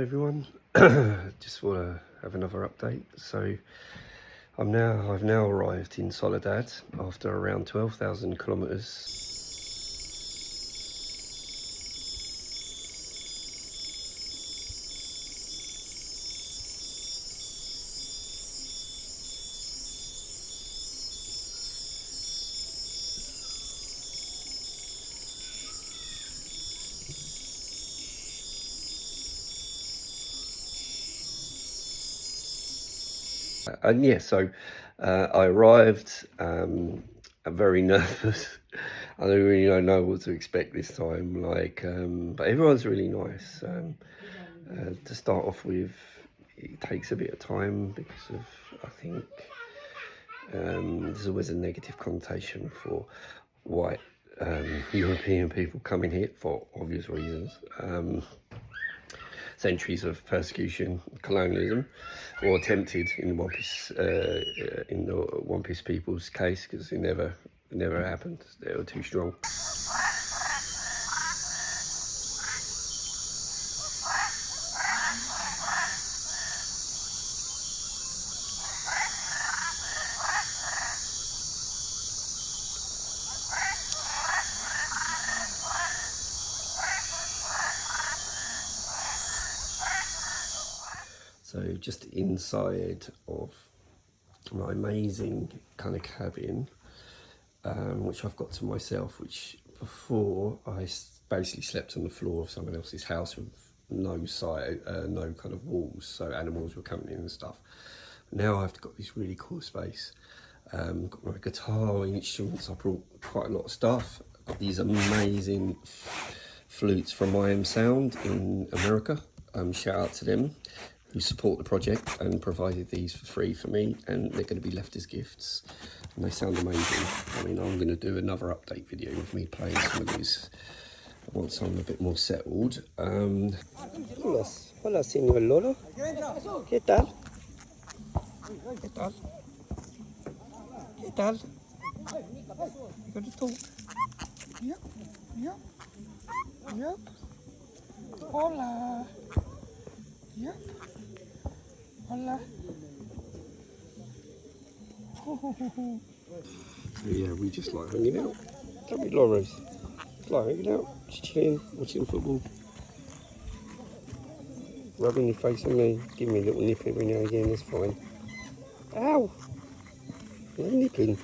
Hello everyone. Just want to have another update. So I've now arrived in Soledad after around 12,000 kilometers. And yeah, so I arrived. I'm very nervous. I don't really know what to expect this time. But everyone's really nice. To start off with, it takes a bit of time because of, I think, there's always a negative connotation for white European people coming here for obvious reasons. Centuries of persecution, colonialism, or attempted in the One Piece people's case, because it never happened. They were too strong. So just inside of my amazing kind of cabin, which I've got to myself, which before I basically slept on the floor of someone else's house with no kind of walls, so animals were coming in and stuff. Now I've got this really cool space. Got my guitar, instruments. I brought quite a lot of stuff. Got these amazing flutes from Sound in America. Shout out to them, who support the project and provided these for free for me, and they're going to be left as gifts, and they sound amazing. I mean, I'm going to do another update video of me playing some of these once I'm a bit more settled. Hola, señor Lolo. ¿Qué tal? ¿Qué tal? ¿Qué tal? You got to talk. Yep. Hola. Yep. Hola. So yeah, we just like hanging out. Don't we, Laura? Just like hanging out, just chilling, watching football, rubbing your face on me, giving me a little nip every now and again. That's fine. Ow! You're nipping.